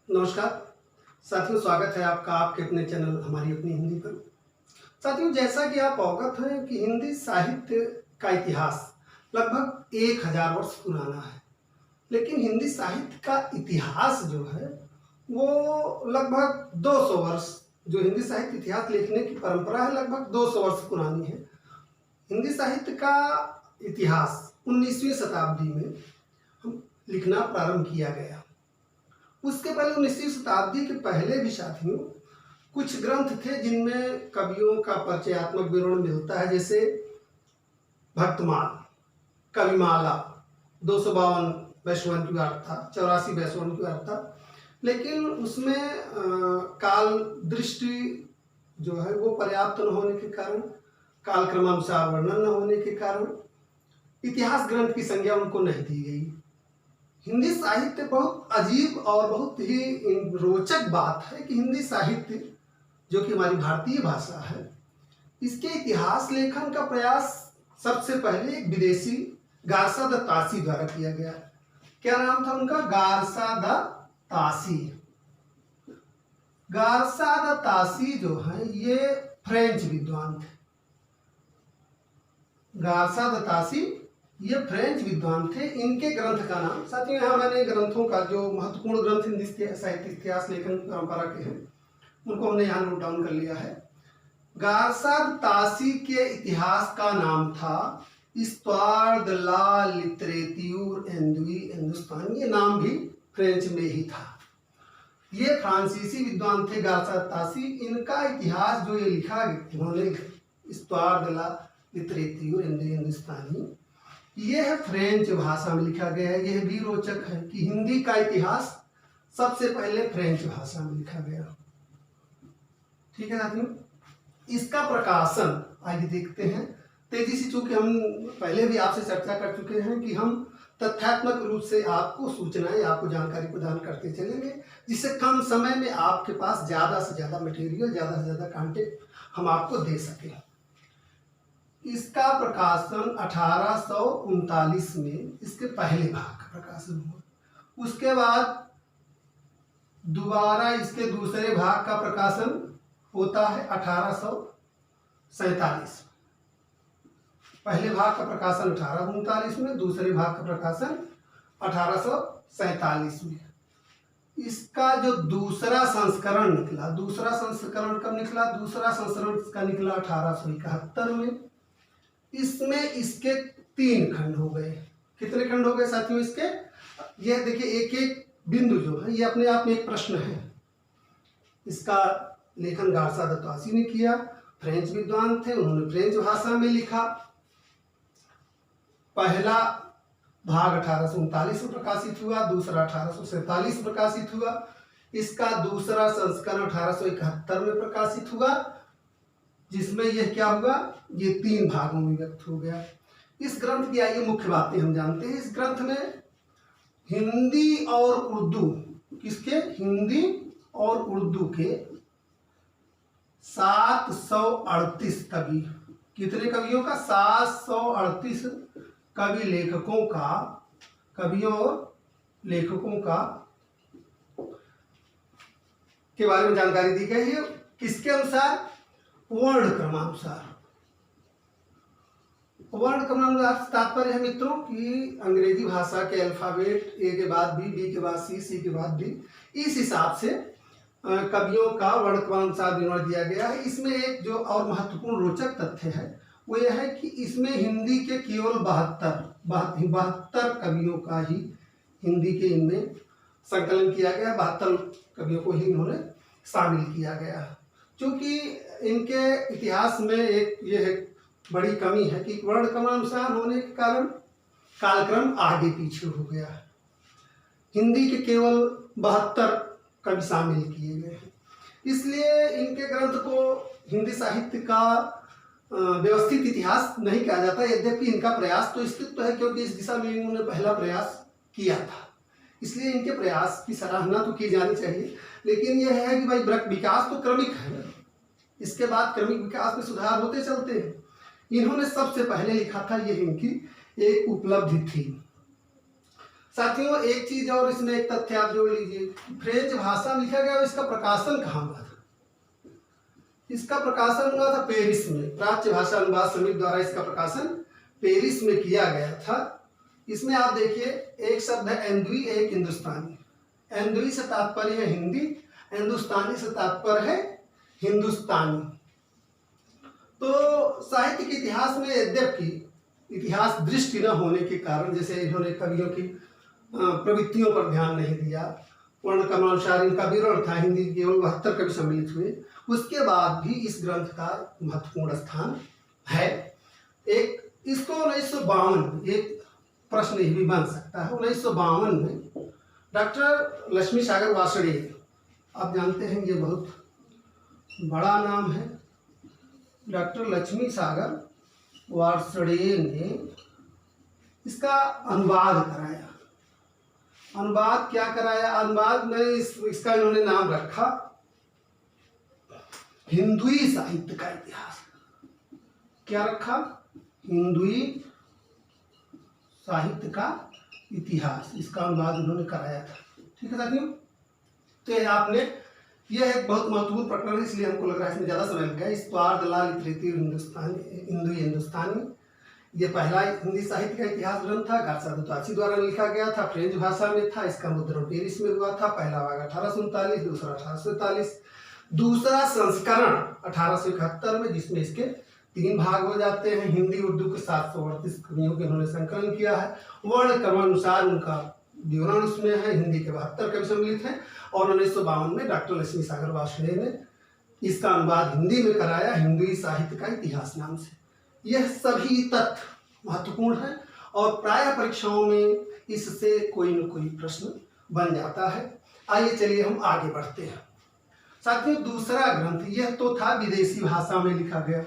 नमस्कार साथियों, स्वागत है आपका आपके अपने चैनल हमारी अपनी हिंदी पर। साथियों, जैसा कि आप अवगत हैं कि हिंदी साहित्य का इतिहास लगभग 1000 वर्ष पुराना है। लेकिन हिंदी साहित्य का इतिहास जो है वो लगभग 200 वर्ष, जो हिंदी साहित्य इतिहास लिखने की परंपरा है लगभग 200 वर्ष पुरानी है। हिंदी साहित्य का इतिहास 19वीं शताब्दी में लिखना प्रारंभ किया गया। उसके पहले 19वीं शताब्दी के पहले भी साथियों कुछ ग्रंथ थे जिनमें कवियों का परिचयात्मक विवरण मिलता है, जैसे भक्तमाल, कविमाला, 252 वैश्वन की अर्थ था, 84 वैश्वन की अर्थ था। लेकिन उसमें काल दृष्टि जो है वो पर्याप्त न होने के कारण, काल क्रमानुसार वर्णन न होने के कारण इतिहास ग्रंथ की संज्ञा उनको नहीं दी गई। हिंदी साहित्य बहुत अजीब और बहुत ही रोचक बात है कि हिंदी साहित्य जो कि हमारी भारतीय भाषा है, इसके इतिहास लेखन का प्रयास सबसे पहले एक विदेशी गारसा द तासी द्वारा किया गया। क्या नाम था उनका? गारसा द तासी। गारसा द तासी जो है ये फ्रेंच विद्वान थे। गारसा द तासी ये फ्रेंच विद्वान थे। इनके ग्रंथ का नाम, साथियों यहाँ मैंने ग्रंथों का जो महत्वपूर्ण ग्रंथ हिंदी साहित्य इतिहास लेखन परंपरा के हैं उनको हमने यहाँ नोट डाउन कर लिया है। गारसा द तासी के इतिहास का नाम था इस्त्वार द ला लिटरेत्यूर एंदुई हिंदुस्तान। ये नाम भी फ्रेंच में ही था। ये फ्रांसीसी विद्वान थे गारसा द तासी। इनका इतिहास जो ये लिखा उन्होंने इस्त्वार द ला लिटरेत्यूर एंदुई हिंदुस्तानी, यह फ्रेंच भाषा में लिखा गया है। यह भी रोचक है कि हिंदी का इतिहास सबसे पहले फ्रेंच भाषा में लिखा गया। ठीक है साथियों, इसका प्रकाशन आइए देखते हैं तेजी से। चूंकि हम पहले भी आपसे चर्चा कर चुके हैं कि हम तथ्यात्मक रूप से आपको सूचनाएं, आपको जानकारी प्रदान करते चलेंगे, जिससे कम समय में आपके पास ज़्यादा से ज़्यादा मटेरियल, ज़्यादा से ज़्यादा कंटेंट हम आपको दे सकें। इसका प्रकाशन 1839 में इसके पहले भाग का प्रकाशन हुआ। उसके बाद दोबारा इसके दूसरे भाग का प्रकाशन होता है 1847। पहले भाग का प्रकाशन 1839 में, दूसरे भाग का प्रकाशन 1847 में। इसका जो दूसरा संस्करण निकला, दूसरा संस्करण कब निकला? दूसरा संस्करण इसका निकला 1871 में। इसमें इसके 3 खंड हो गए। कितने खंड हो गए साथियों इसके? यह देखिए, एक एक बिंदु जो है ये अपने आप में एक प्रश्न है। इसका लेखन गारसा द तासी ने किया। फ्रेंच विद्वान थे, उन्होंने फ्रेंच भाषा में लिखा। पहला भाग 1839 में प्रकाशित हुआ, दूसरा 1847 में प्रकाशित हुआ। इसका दूसरा संस्करण 1871 में प्रकाशित हुआ, जिसमें यह क्या हुआ? ये 3 भागों में व्यक्त हो गया। इस ग्रंथ की आइए मुख्य बातें हम जानते हैं। इस ग्रंथ में हिंदी और उर्दू, किसके? हिंदी और उर्दू के 738 कवि, कितने कवियों का? 738 कवि लेखकों का, कवियों और लेखकों का के बारे में जानकारी दी गई है। किसके अनुसार? वर्ण क्रमानुसार। वर्ण क्रमानुसार तात्पर्य है मित्रों कि अंग्रेजी भाषा के अल्फाबेट ए के बाद बी के बाद सी के बाद डी, इस हिसाब से कवियों का वर्ण क्रमानुसार विवरण दिया गया है। इसमें एक जो और महत्वपूर्ण रोचक तथ्य है वो यह है कि इसमें हिंदी के केवल 72 कवियों का ही हिंदी के इनमें संकलन किया गया। 72 कवियों को ही इन्होंने शामिल किया गया। क्योंकि इनके इतिहास में एक ये बड़ी कमी है कि वर्ण क्रमानुसार होने के कारण कालक्रम आगे पीछे हो गया है। हिंदी के केवल 72 कवि शामिल किए गए हैं। इसलिए इनके ग्रंथ को हिंदी साहित्य का व्यवस्थित इतिहास नहीं कहा जाता। यद्यपि इनका प्रयास तो स्थित है, क्योंकि इस दिशा में इन्होंने पहला प्रयास किया था, इसलिए इनके प्रयास की सराहना तो की जानी चाहिए। लेकिन यह है कि भाई विकास तो क्रमिक है, इसके बाद क्रमिक विकास में सुधार होते चलते हैं। इन्होंने सबसे पहले लिखा था, यह इनकी एक उपलब्धि थी। साथियों एक चीज और इसमें एक तथ्य आप जोड़ लीजिए, फ्रेंच भाषा में लिखा गया और इसका प्रकाशन कहाँ हुआ था? इसका प्रकाशन हुआ था पेरिस में। प्राच्य भाषा अनुवाद समिति द्वारा इसका प्रकाशन पेरिस में किया गया था। इसमें आप देखिए एक शब्द है एंदुई, एक हिंदुस्तानी। एंदुई से तात्पर्य है हिंदी, हिंदुस्तानी से तात्पर्य है हिंदुस्तानी। तो साहित्य के इतिहास में यद्यपि इतिहास दृष्टि न होने के कारण, जैसे इन्होंने कवियों की प्रवृत्तियों पर ध्यान नहीं दिया, वर्ण क्रमानुसार इनका विवरण था, हिंदी केवल 72 कवि सम्मिलित हुए, उसके बाद भी इस ग्रंथ का महत्वपूर्ण स्थान है। एक इसको 1952 एक प्रश्न ये भी बन सकता है। 1952 में डॉक्टर लक्ष्मी सागर वार्ष्णेय, आप जानते हैं ये बहुत बड़ा नाम है, डॉक्टर लक्ष्मी सागर वार्ष्णेय ने इसका अनुवाद कराया। अनुवाद क्या कराया? अनुवाद में इसका इन्होंने नाम रखा हिंदुई साहित्य का इतिहास। क्या रखा? हिंदुई साहित्य का इतिहास। इसका अनुवाद उन्होंने कराया था। ठीक है साथियों, तो यह एक बहुत महत्वपूर्ण प्रकरण है, इसलिए हमको लग रहा है इसमें ज़्यादा समय लग गया। इस्तवार दलाल लिटरेचर हिंदुस्तानी ये पहला हिंदी साहित्य का इतिहास ग्रंथ था। गार्सा दुतासी द्वारा लिखा गया था, फ्रेंच भाषा में था। इसका मुद्रण पेरिस में हुआ था। पहला भाग 1839, दूसरा 1843, दूसरा संस्करण 1871 में, जिसमें इसके 3 भाग हो जाते हैं। हिंदी उर्दू के 738 कवियों के उन्होंने संकलन किया है। वर्ण क्रमानुसार उनका विवरण उसमें है। हिंदी के 72 कवि सम्मिलित हैं और 1952 में डॉक्टर लक्ष्मी सागर वार्ष्णेय ने इसका अनुवाद हिंदी में कराया, हिंदी साहित्य का इतिहास नाम से। यह सभी तथ्य महत्वपूर्ण है और प्रायः परीक्षाओं में इससे कोई न कोई प्रश्न बन जाता है। आइए चलिए हम आगे बढ़ते हैं। साथियों दूसरा ग्रंथ, यह तो था विदेशी भाषा में लिखा गया।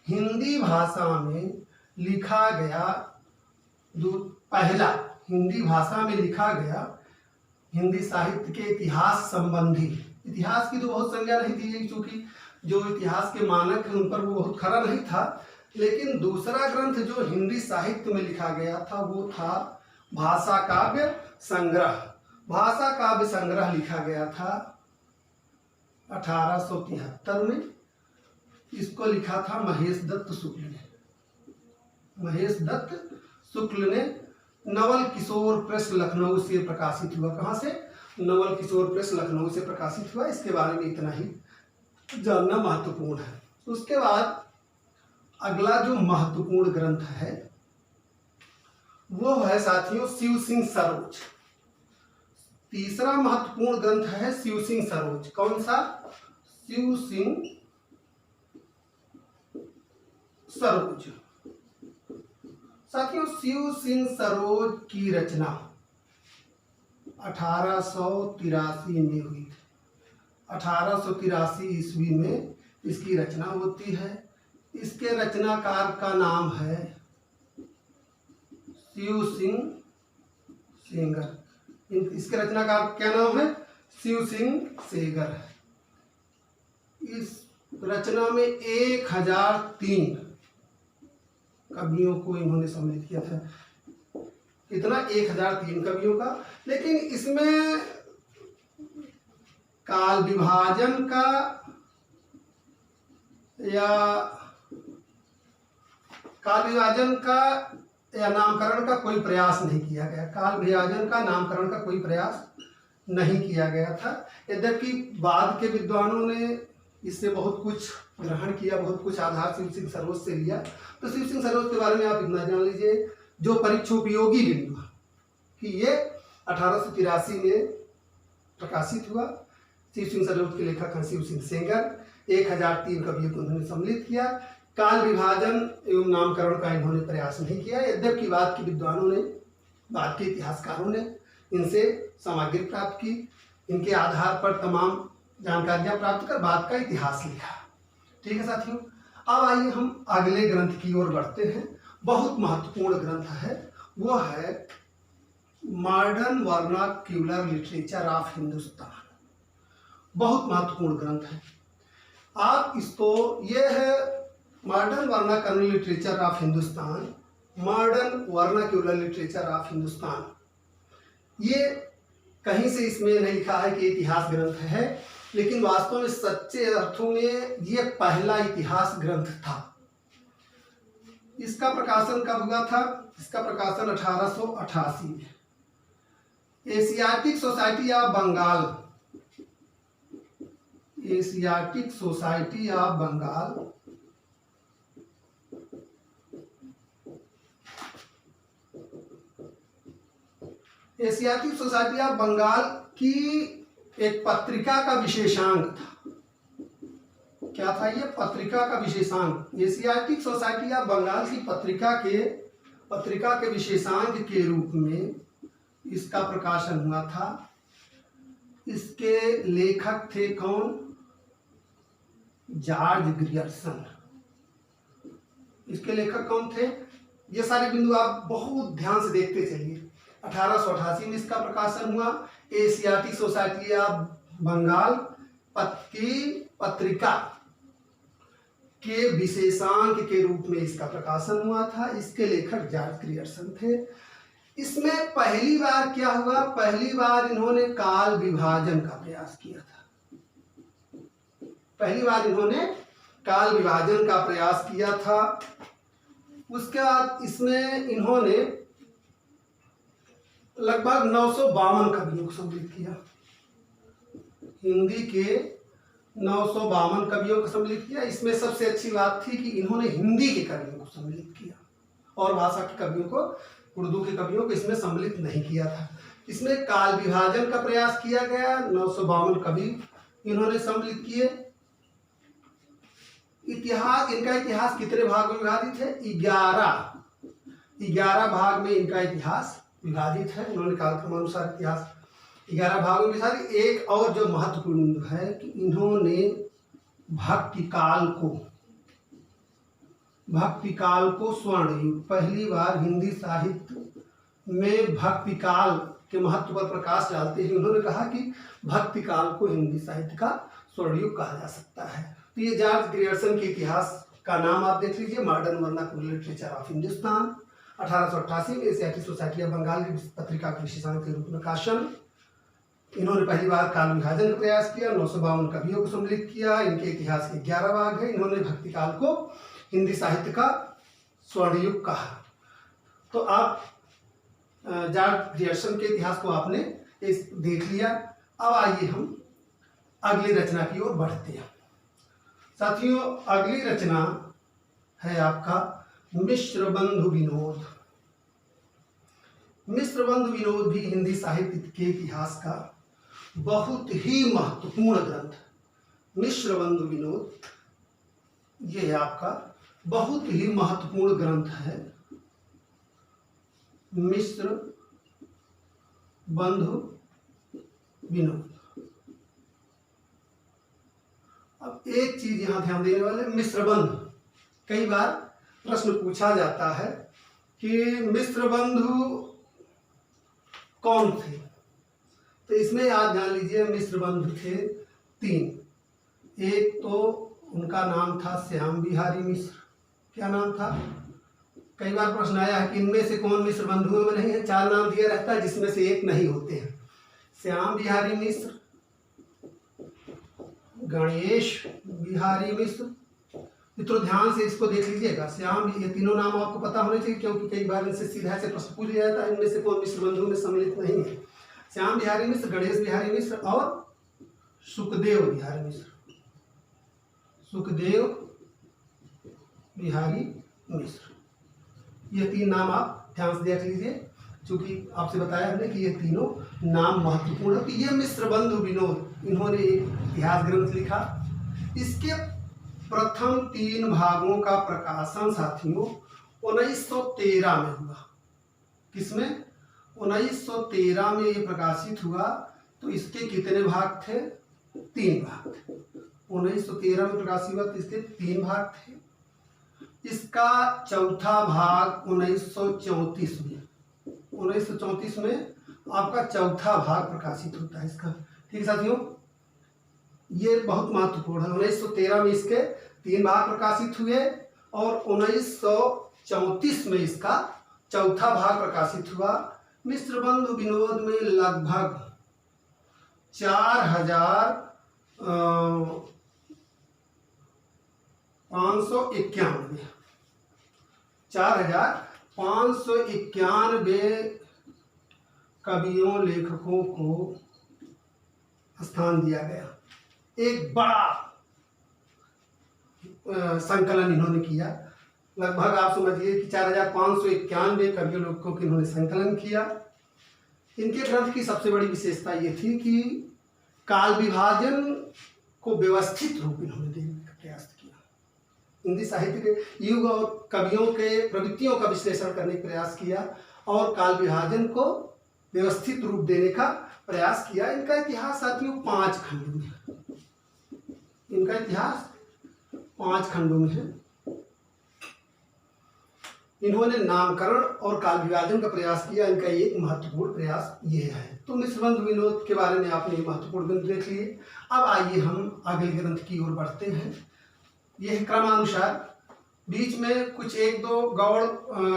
हिंदी भाषा में लिखा गया पहला हिंदी भाषा में लिखा गया हिंदी साहित्य के इतिहास संबंधी। इतिहास की तो बहुत संज्ञा नहीं दी गई, क्योंकि जो इतिहास के मानक हैं उन पर वो बहुत खरा नहीं था। लेकिन दूसरा ग्रंथ जो हिंदी साहित्य में लिखा गया था वो था भाषा काव्य संग्रह। भाषा काव्य संग्रह लिखा गया था 1873 में। इसको लिखा था महेश दत्त शुक्ल ने। महेश दत्त शुक्ल ने नवल किशोर प्रेस लखनऊ से प्रकाशित हुआ। कहाँ से? नवल किशोर प्रेस लखनऊ से प्रकाशित हुआ। इसके बारे में इतना ही जानना महत्वपूर्ण है। उसके बाद अगला जो महत्वपूर्ण ग्रंथ है वो है साथियों शिव सिंह सरोज। तीसरा महत्वपूर्ण ग्रंथ है शिव सिंह सरोज। कौन सा? शिव सिंह सरोज। साथियों शिव सिंह सरोज की रचना 1883 में हुई थी। 1883 ईस्वी में इसकी रचना होती है। इसके रचनाकार का नाम है शिव सिंह सेंगर। इसके रचनाकार क्या नाम है? शिव सिंह सेंगर। इस रचना में 1003 कवियों को इन्होंने सम्मिलित किया था। कितना? 1003 कवियों का। लेकिन इसमें काल विभाजन का या नामकरण का कोई प्रयास नहीं किया गया। काल विभाजन का नामकरण का कोई प्रयास नहीं किया गया था। यद्यपि बाद के विद्वानों ने इससे बहुत कुछ ग्रहण किया, बहुत कुछ आधार शिव सिंह सरोज से लिया। तो शिव सिंह सरोज के बारे में आप इतना जान लीजिए, जो परीक्षोपयोगी बिंदु कि ये 1883 में प्रकाशित हुआ। शिव सिंह सरोज के लेखक हैं शिव सिंह सेंगर। 1003 कवियों को उन्होंने सम्मिलित किया। काल विभाजन एवं नामकरण का इन्होंने प्रयास नहीं किया। यद्यपि बाद के विद्वानों ने, बाद के इतिहासकारों ने इनसे सामग्री प्राप्त की, इनके आधार पर तमाम जानकारियां प्राप्त कर बाद का इतिहास लिखा। ठीक है साथियों, अब आइए हम अगले ग्रंथ की ओर बढ़ते हैं। बहुत महत्वपूर्ण ग्रंथ है, वो है modern vernacular literature of Hindustan. बहुत महत्वपूर्ण ग्रंथ है। आप इसको, ये है modern vernacular literature of Hindustan, modern vernacular literature of Hindustan. ये कहीं से इसमें नहीं लिखा है कि इतिहास ग्रंथ है, लेकिन वास्तव में सच्चे अर्थों में ये पहला इतिहास ग्रंथ था। इसका प्रकाशन कब हुआ था? इसका प्रकाशन 1888 में। Asiatic Society of Bengal, Asiatic Society of Bengal Asiatic Society of Bengal की एक पत्रिका का विशेषांक था। क्या था ये? पत्रिका का विशेषांक। एशियाटिक सोसाइटी ऑफ बंगाल की पत्रिका के विशेषांक के रूप में इसका प्रकाशन हुआ था। इसके लेखक थे कौन? George Grierson. इसके लेखक कौन थे? ये सारे बिंदु आप बहुत ध्यान से देखते चलिए। 1888 में इसका प्रकाशन हुआ। एशियाटिक सोसाइटी ऑफ बंगाल की पत्रिका के विशेषांक के रूप में इसका प्रकाशन हुआ था। इसके लेखक जॉर्ज ग्रियर्सन थे। इसमें पहली बार क्या हुआ? पहली बार इन्होंने काल विभाजन का प्रयास किया था। पहली बार इन्होंने काल विभाजन का प्रयास किया था। उसके बाद इसमें इन्होंने लगभग 952 कवियों को सम्मिलित किया। हिंदी के 952 कवियों को सम्मिलित किया। इसमें सबसे अच्छी बात थी कि इन्होंने हिंदी के कवियों को सम्मिलित किया और भाषा के कवियों को, उर्दू के कवियों को इसमें सम्मिलित नहीं किया था। इसमें काल विभाजन का प्रयास किया गया। 952 कवि इन्होंने सम्मिलित किए। इनका इतिहास कितने भाग में विभाजित है? 11 भाग में इनका इतिहास विभाजित है। उन्होंने कालक्रमानुसार इतिहास 11 भागों में विभाजित। एक और जो महत्वपूर्ण है कि इन्होंने भक्ति काल को स्वर्ण युग, पहली बार हिंदी साहित्य में भक्ति काल के महत्व पर प्रकाश डालते हैं उन्होंने कहा कि भक्ति काल को हिंदी साहित्य का स्वर्ण युग कहा जा सकता है। तो ये जॉर्ज ग्रियर्सन के इतिहास का नाम आप देख लीजिए, modern vernacular literature of Hindustan. 1888 में एशियाटिक सोसाइटी ऑफ बंगाल की पत्रिका के विशेषांक के रूप में प्रकाशन। इन्होंने पहली बार काल विभाजन का प्रयास किया। 952 कवियों को सम्मिलित किया। इनके इतिहास के 11 भाग है। इन्होंने भक्ति काल को हिंदी साहित्य का स्वर्ण युग कहा। तो आप जॉर्ज ग्रियर्सन के इतिहास को आपने देख लिया। अब आइए हम अगली रचना की ओर बढ़ते हैं। साथियों, अगली रचना है आपका मिश्र बंधु विनोद। मिश्र बंधु विनोद भी हिंदी साहित्य के इतिहास का बहुत ही महत्वपूर्ण ग्रंथ। मिश्र बंधु विनोद ये है आपका बहुत ही महत्वपूर्ण ग्रंथ है। मिश्र बंधु विनोद। अब एक चीज यहां ध्यान देने वाले, मिश्र बंधु, कई बार प्रश्न पूछा जाता है कि मिश्र बंधु कौन थे। तो इसमें आप जान लीजिए मिश्र बंधु थे 3। एक तो उनका नाम था श्याम बिहारी मिश्र। क्या नाम था? कई बार प्रश्न आया है कि इनमें से कौन मिश्र बंधुओं में नहीं है। 4 नाम दिया रहता है जिसमें से एक नहीं होते हैं। श्याम बिहारी मिश्र, गणेश बिहारी मिश्र। मित्रों ध्यान से इसको देख लीजिएगा। श्याम, ये तीनों नाम आपको पता होने चाहिए क्योंकि कई बार इनसे सीधा से प्रश्न पूछ लिया जाता है इनमें से कौन मिश्र बंधुओं में सम्मिलित नहीं है। श्याम बिहारी मिश्र, गणेश बिहारी मिश्र और सुखदेव बिहारी मिश्र। सुखदेव बिहारी मिश्र, ये 3 नाम आप ध्यान से देख लीजिए क्योंकि आपसे बताया हमने कि ये तीनों नाम महत्वपूर्ण है। तो ये मिश्र बंधु विनोद इन्होंने एक इतिहास ग्रंथ लिखा। इसके प्रथम 3 भागों का प्रकाशन साथियों 1913 में हुआ। किसमें? 1913 में ये प्रकाशित हुआ। तो इसके कितने भाग थे? 3 भाग थे। 1913 में प्रकाशित हुआ तो इसके 3 भाग थे। इसका चौथा भाग 1934 में 1934 में आपका चौथा भाग प्रकाशित होता है इसका। ठीक साथियों, ये बहुत महत्वपूर्ण है। 1913 में इसके 3 भाग प्रकाशित हुए और 1934 में इसका चौथा भाग प्रकाशित हुआ। मिश्र बंधु विनोद में लगभग 4,591 कवियों लेखकों को स्थान दिया गया। एक बड़ा संकलन इन्होंने किया। लगभग आप समझिए कि 4,591 कवियों लेखकों को इन्होंने संकलन किया। इनके ग्रंथ की सबसे बड़ी विशेषता ये थी कि काल विभाजन को व्यवस्थित रूप इन्होंने देने का प्रयास किया। हिंदी साहित्य के युग और कवियों के प्रवृत्तियों का विश्लेषण करने का प्रयास किया और काल विभाजन को व्यवस्थित रूप देने का प्रयास किया। इनका इतिहास साथियों 5 खंडों में है। इनका इतिहास 5 खंडों में है। इन्होंने नामकरण और काल विभाजन का प्रयास किया। इनका एक महत्वपूर्ण प्रयास ये है। तो मिश्र बंधु विनोद के बारे में आपने महत्वपूर्ण ग्रंथ देख लिए। अब आइए हम अगले ग्रंथ की ओर बढ़ते हैं। यह क्रमानुसार बीच में कुछ 1-2 गौड़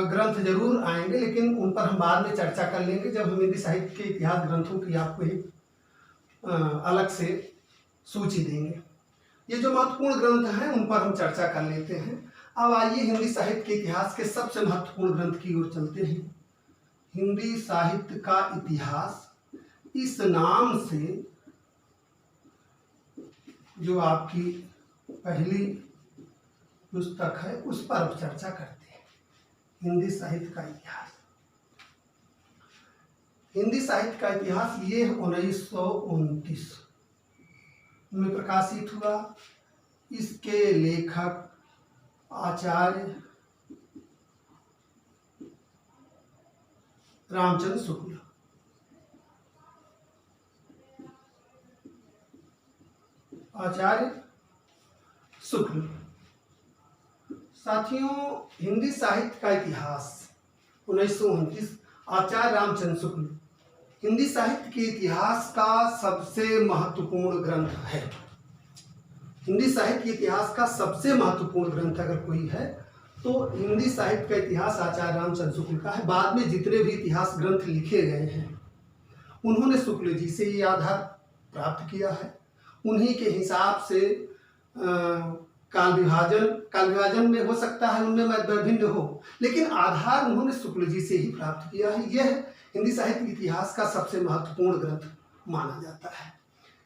ग्रंथ जरूर आएंगे, लेकिन उन पर हम बाद में चर्चा कर लेंगे जब हम हिंदी साहित्य के इतिहास ग्रंथों की आपको एक अलग से सूची देंगे। ये जो महत्वपूर्ण ग्रंथ हैं उन पर हम चर्चा कर लेते हैं। अब आइए हिंदी साहित्य के इतिहास के सबसे महत्वपूर्ण ग्रंथ की ओर चलते हैं। हिंदी साहित्य का इतिहास इस नाम से जो आपकी पहली पुस्तक है उस पर अब चर्चा करते हैं। हिंदी साहित्य का इतिहास। हिंदी साहित्य का इतिहास ये 1929 में प्रकाशित हुआ। इसके लेखक आचार्य रामचंद्र शुक्ल। आचार्य शुक्ल। साथियों, हिंदी साहित्य का इतिहास 1929, आचार्य रामचंद्र शुक्ल हिंदी साहित्य के इतिहास का सबसे महत्वपूर्ण ग्रंथ है। हिंदी साहित्य के इतिहास का सबसे महत्वपूर्ण ग्रंथ अगर कोई है तो हिंदी साहित्य का इतिहास आचार्य रामचंद्र शुक्ल का है। बाद में जितने भी इतिहास ग्रंथ लिखे गए हैं उन्होंने शुक्ल जी से ये आधार प्राप्त किया है। उन्हीं के हिसाब से काल विभाजन में हो सकता है उनमें भिन्न हो, लेकिन आधार उन्होंने शुक्ल जी से ही प्राप्त किया है। यह हिंदी साहित्य के इतिहास का सबसे महत्वपूर्ण ग्रंथ माना जाता है।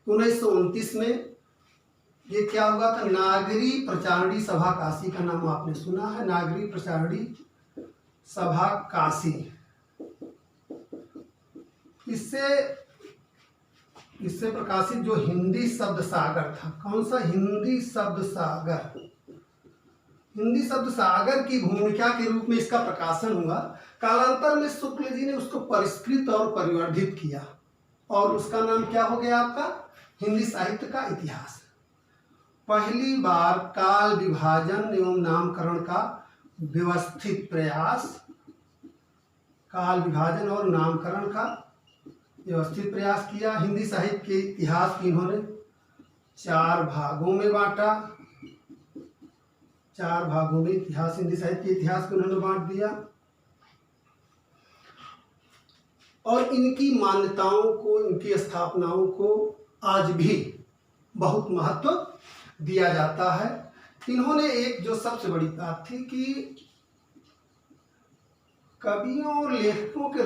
1929 में ये क्या हुआ था? नागरी प्रचारणी सभा काशी का नाम आपने सुना है। नागरी प्रचारणी सभा काशी। इससे प्रकाशित जो हिंदी शब्द सागर था। कौन सा? हिंदी शब्द सागर। हिंदी शब्द सागर की भूमिका के रूप में इसका प्रकाशन हुआ। कालांतर में शुक्ल जी ने उसको परिष्कृत और परिवर्धित किया और उसका नाम क्या हो गया आपका? हिंदी साहित्य का इतिहास। पहली बार काल विभाजन एवं नामकरण का व्यवस्थित प्रयास। काल विभाजन और नामकरण का व्यवस्थित प्रयास किया। हिंदी साहित्य के इतिहास की इन्होंने 4 भागों में बांटा। 4 भागों में इतिहास, हिंदी साहित्य के इतिहास को उन्होंने बांट दिया और इनकी मान्यताओं को, इनकी स्थापनाओं को आज भी बहुत महत्व दिया जाता है। इन्होंने एक जो सबसे बड़ी बात थी कि कवियों और लेखकों के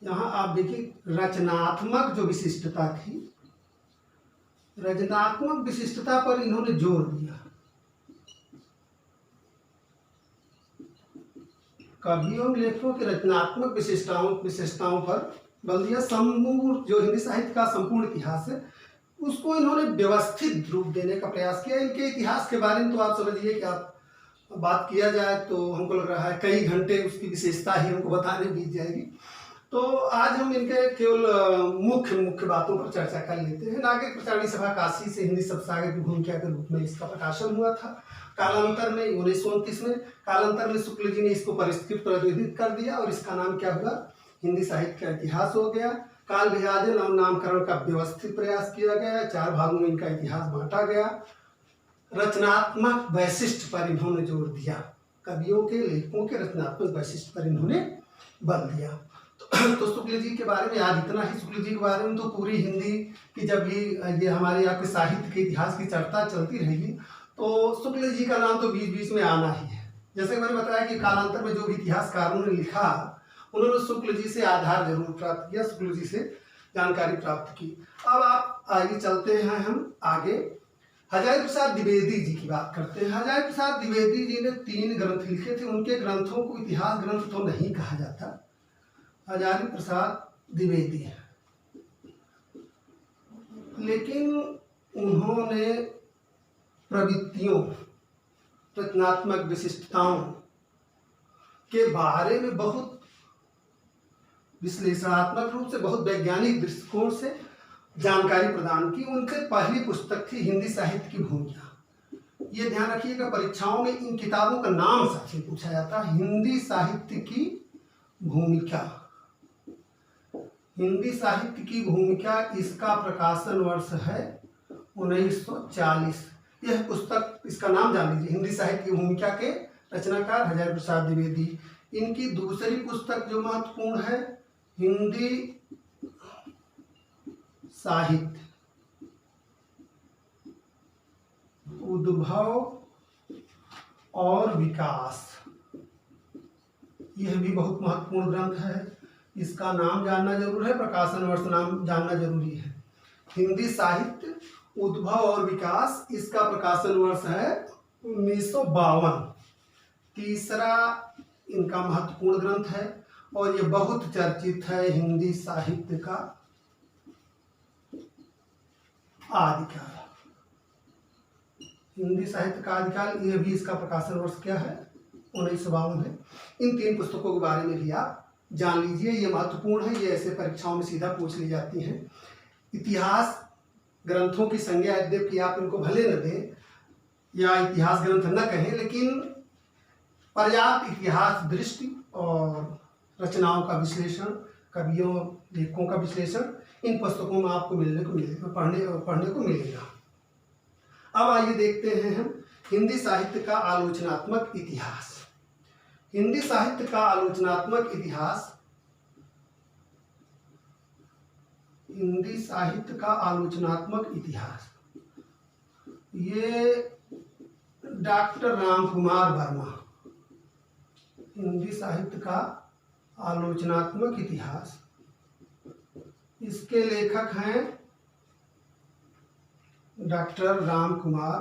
यहाँ आप देखिए रचनात्मक जो विशिष्टता थी, रचनात्मक विशिष्टता पर इन्होंने जोर दिया। कवियों और लेखकों के रचनात्मक विशेषताओं पर बल दिया। समूह जो हिंदी साहित्य का संपूर्ण इतिहास है उसको इन्होंने व्यवस्थित रूप देने का प्रयास किया। इनके इतिहास के बारे में तो आप समझिए कि आप बात किया जाए तो हमको लग रहा है कई घंटे उसकी विशेषता ही हमको बताने बीत जाएगी। तो आज हम इनके केवल मुख्य बातों पर चर्चा कर लेते हैं। नागरिक प्रचारणी सभा काशी से हिंदी शब्द सागर की भूमिका के रूप में इसका प्रकाशन हुआ था। कालांतर में 1929 में कालांतर में शुक्ल जी ने इसको परिष्कृत परिवर्धित कर दिया और इसका नाम क्या हुआ? हिंदी साहित्य का इतिहास हो गया। काल विभाजन और नामकरण का व्यवस्थित प्रयास किया गया। 4 भागों में इनका इतिहास बांटा गया। रचनात्मक वैशिष्ट पर इन्होंने जोर दिया। कवियों के, लेखकों के रचनात्मक वैशिष्ट्य पर इन्होंने बल दिया। तो शुक्ल जी के बारे में आज इतना ही। शुक्ल जी के बारे में तो पूरी हिंदी की जब भी ये हमारे यहाँ के साहित्य के इतिहास की चर्चा चलती रहेगी तो शुक्ल जी का नाम तो बीच बीच में आना ही है। जैसे मैंने बताया कि कालांतर में जो भी इतिहासकारों ने लिखा उन्होंने शुक्ल जी से आधार जरूर प्राप्त किया, शुक्ल जी से जानकारी प्राप्त की। अब आप आगे चलते हैं, हम आगे हजारी प्रसाद द्विवेदी जी की बात करते हैं। हजारी प्रसाद द्विवेदी जी ने 3 ग्रंथ लिखे थे। उनके ग्रंथों को इतिहास ग्रंथ तो नहीं कहा जाता। हजारी प्रसाद द्विवेदी, लेकिन उन्होंने प्रवृत्तियों, रचनात्मक विशिष्टताओं के बारे में बहुत विश्लेषणात्मक रूप से, बहुत वैज्ञानिक दृष्टिकोण से जानकारी प्रदान की। उनसे पहली पुस्तक थी हिंदी साहित्य की भूमिका। ये ध्यान रखिएगा, परीक्षाओं में इन किताबों का नाम साथ ही पूछा जाता है। हिंदी साहित्य की भूमिका, हिंदी साहित्य की भूमिका, इसका प्रकाशन वर्ष है 1940। यह पुस्तक, इसका नाम जान लीजिए, हिंदी साहित्य की भूमिका के रचनाकार हजारी प्रसाद द्विवेदी। इनकी दूसरी पुस्तक जो महत्वपूर्ण है, हिंदी साहित्य उद्भव और विकास, यह भी बहुत महत्वपूर्ण ग्रंथ है। इसका नाम जानना जरूर है, प्रकाशन वर्ष नाम जानना जरूरी है। हिंदी साहित्य उद्भव और विकास, इसका प्रकाशन वर्ष है 1952। तीसरा इनका महत्वपूर्ण ग्रंथ है और यह बहुत चर्चित है, हिंदी साहित्य का आदिकाल। हिंदी साहित्य का आदिकाल, यह भी इसका प्रकाशन वर्ष क्या है, 1952 है। इन 3 पुस्तकों के बारे में भी आप जान लीजिए, ये महत्वपूर्ण है। ये ऐसे परीक्षाओं में सीधा पूछ ली जाती हैं। इतिहास ग्रंथों की संज्ञा यद्यपि आप इनको भले न दें या इतिहास ग्रंथ न कहें, लेकिन पर्याप्त इतिहास दृष्टि और रचनाओं का विश्लेषण, कवियों, लेखकों का विश्लेषण इन पुस्तकों में आपको पढ़ने को मिलेगा। अब आइए देखते हैं हम हिंदी साहित्य का आलोचनात्मक इतिहास। हिंदी साहित्य का आलोचनात्मक इतिहास, हिंदी साहित्य का आलोचनात्मक इतिहास, ये डॉक्टर रामकुमार वर्मा। हिंदी साहित्य का आलोचनात्मक इतिहास, इसके लेखक हैं डॉक्टर रामकुमार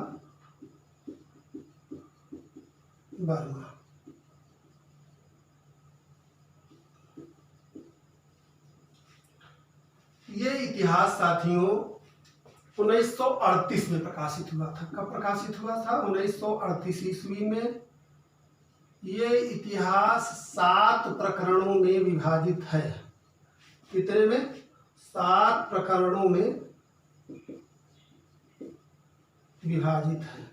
वर्मा। ये इतिहास साथियों 1938 में प्रकाशित हुआ था। कब प्रकाशित हुआ था? 1938 ईस्वी में। ये इतिहास 7 प्रकरणों में विभाजित है। कितने में? 7 प्रकरणों में विभाजित है।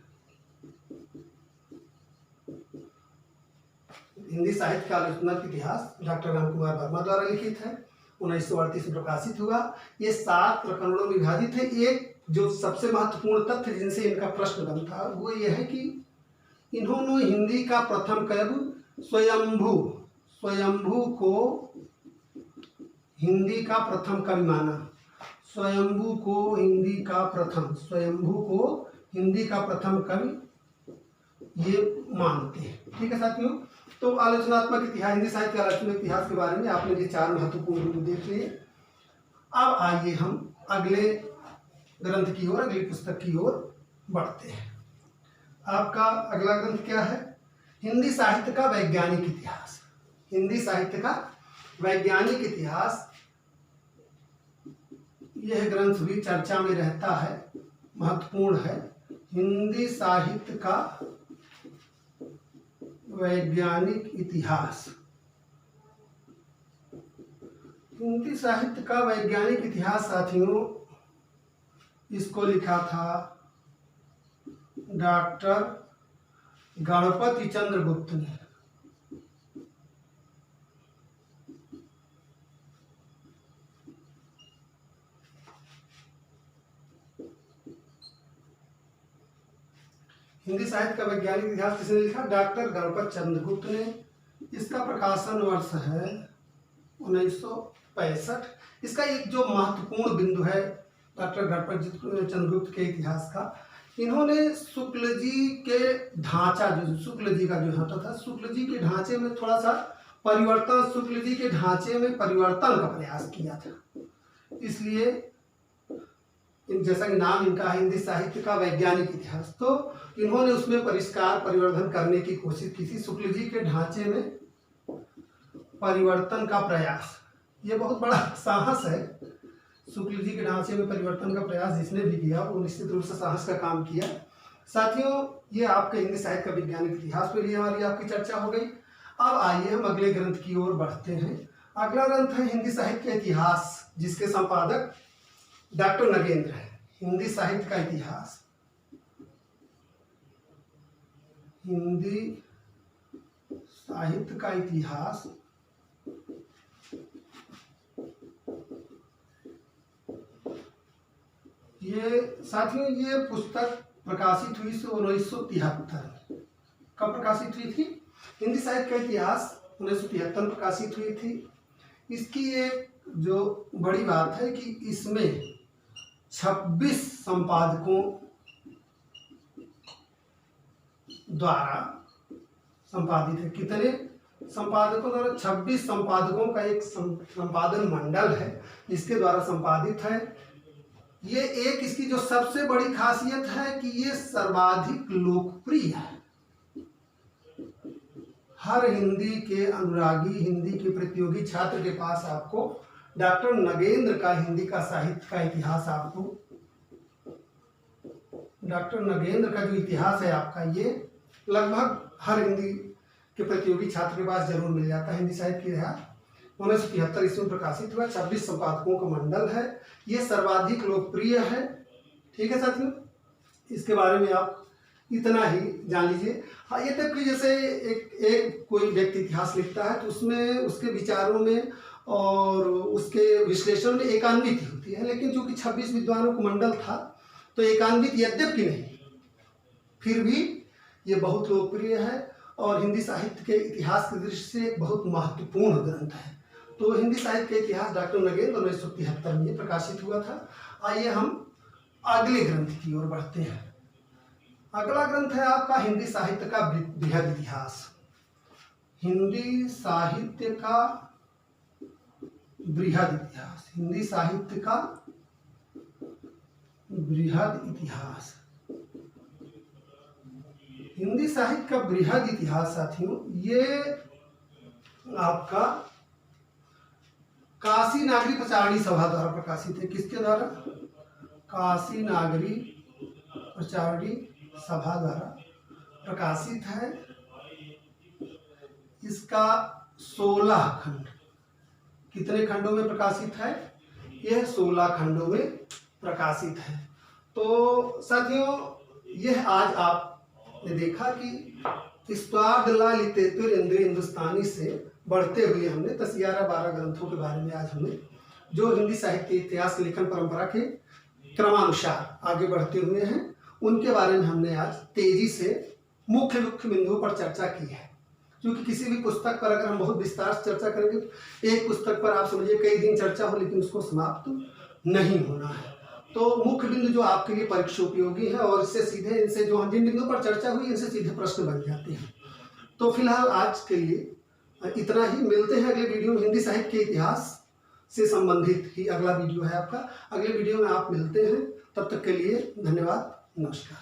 हिंदी साहित्य का आलोचनात्मक इतिहास डॉक्टर रामकुमार वर्मा द्वारा लिखित है, 1938 में प्रकाशित हुआ। ये 7 प्रकरणों में विभाजित है। एक जो सबसे महत्वपूर्ण तथ्य जिनसे इनका प्रश्न बनता वो ये है कि इन्होंने हिंदी का प्रथम कवि स्वयंभू को हिंदी का प्रथम कवि माना। स्वयंभू को हिंदी का प्रथम कवि ये मानते हैं। ठीक है साथियों, तो आलोचनात्मक इतिहास, हिंदी साहित्य के आलोचनात्मक इतिहास के बारे में आपने ये 4 महत्वपूर्ण बिंदु देख लिए। अब आइए हम अगले ग्रंथ की ओर, अगली पुस्तक की ओर बढ़ते हैं। आपका अगला ग्रंथ क्या है? हिंदी साहित्य का वैज्ञानिक इतिहास। हिंदी साहित्य का वैज्ञानिक इतिहास, यह ग्रंथ भी चर्चा में रहता है, महत्वपूर्ण है। हिंदी साहित्य का वैज्ञानिक इतिहास, हिंदी साहित्य का वैज्ञानिक इतिहास साथियों, इसको लिखा था डॉक्टर गणपति चंद्र गुप्त ने। हिंदी साहित्य का वैज्ञानिक इतिहास किसने लिखा? डॉक्टर गणपत चंद्रगुप्त ने। इसका प्रकाशन वर्ष है 1965। इसका एक जो महत्वपूर्ण बिंदु है डॉक्टर गणपत चंद्रगुप्त के इतिहास का, इन्होंने शुक्ल जी के ढांचा, जो शुक्ल जी का जो ढांचा था, शुक्ल जी के ढांचे में थोड़ा सा परिवर्तन, शुक्ल जी के ढांचे में परिवर्तन का प्रयास किया था। इसलिए जैसा कि नाम इनका है हिंदी साहित्य का वैज्ञानिक इतिहास, तो इन्होंने उसमें परिष्कार परिवर्धन करने की कोशिश की थी। शुक्ल जी के ढांचे में परिवर्तन का प्रयास, ये बहुत बड़ा साहस है। शुक्ल जी के ढांचे में परिवर्तन का प्रयास जिसने भी किया वो निश्चित रूप से साहस का काम किया। साथियों, ये आपके हिंदी साहित्य का वैज्ञानिक इतिहास पे लिए हमारी आपकी चर्चा हो गई। अब आइए हम अगले ग्रंथ की ओर बढ़ते हैं। अगला ग्रंथ है हिंदी साहित्य का इतिहास, जिसके संपादक डॉक्टर नगेंद्र है। हिंदी साहित्य का इतिहास, हिंदी साहित्य का इतिहास ये साथियों, ये पुस्तक प्रकाशित हुई 1973। कब प्रकाशित हुई थी? हिंदी साहित्य का इतिहास 1973 में प्रकाशित हुई थी। इसकी एक जो बड़ी बात है कि इसमें 26 संपादकों द्वारा संपादित है। कितने संपादकों द्वारा? 26 संपादकों का एक संपादन मंडल है जिसके द्वारा संपादित है। ये एक इसकी जो सबसे बड़ी खासियत है कि ये सर्वाधिक लोकप्रिय है। हर हिंदी के अनुरागी, हिंदी के प्रतियोगी छात्र के पास आपको डॉक्टर नगेंद्र का हिंदी का साहित्य का इतिहास, आपको डॉक्टर नगेंद्र का जो इतिहास है आपका, ये लगभग हर हिंदी के प्रतियोगी छात्र के पास जरूर मिल जाता है। हिंदी साहित्य के इतिहास 1973 ईस्वी में प्रकाशित हुआ, 26 संपादकों का मंडल है। ये सर्वाधिक लोकप्रिय है। ठीक है साथियों, इसके बारे में आप इतना ही जान लीजिए। हाँ, ये तक कि जैसे एक कोई व्यक्ति इतिहास लिखता है तो उसमें उसके विचारों में और उसके विश्लेषण में एकान्वित होती है, लेकिन चूंकि 26 विद्वानों का मंडल था तो एकान्वित यद्यपि नहीं, फिर भी ये बहुत लोकप्रिय है और हिंदी साहित्य के इतिहास की दृष्टि से बहुत महत्वपूर्ण ग्रंथ है। तो हिंदी साहित्य का इतिहास डॉक्टर नगेंद्र 1973 में प्रकाशित हुआ था। आइए हम अगले ग्रंथ की ओर बढ़ते हैं। अगला ग्रंथ है आपका हिंदी साहित्य का बृहद इतिहास। हिंदी साहित्य का बृहद इतिहास, हिंदी साहित्य का बृहद इतिहास। हिंदी साहित्य का बृहद इतिहास साथियों, ये आपका काशी नागरी प्रचारणी सभा द्वारा प्रकाशित है। किसके द्वारा? काशी नागरी प्रचारणी सभा द्वारा प्रकाशित है। इसका 16 खंड, कितने खंडों में प्रकाशित है? यह 16 खंडों में प्रकाशित है। तो साथियों, यह आज आपने देखा कि स्वाद ला लितेतुर इंद्र हिंदुस्तानी से बढ़ते हुए हमने 10-11-12 ग्रंथों के बारे में आज हमने जो हिंदी साहित्य इतिहास लेखन परंपरा के क्रमानुसार आगे बढ़ते हुए हैं उनके बारे में हमने आज तेजी से मुख्य बिंदुओं पर चर्चा की है। क्योंकि किसी भी पुस्तक पर अगर हम बहुत विस्तार से चर्चा करेंगे तो एक पुस्तक पर आप समझिए कई दिन चर्चा हो लेकिन उसको समाप्त नहीं होना है। तो मुख्य बिंदु जो आपके लिए परीक्षा उपयोगी है और इससे सीधे इनसे जो जिन बिंदुओं पर चर्चा हुई इनसे सीधे प्रश्न बन जाते हैं। तो फिलहाल आज के लिए इतना ही। मिलते हैं अगले वीडियो में। हिंदी साहित्य के इतिहास से संबंधित ही अगला वीडियो है आपका। अगले वीडियो में आप मिलते हैं। तब तक के लिए धन्यवाद, नमस्कार।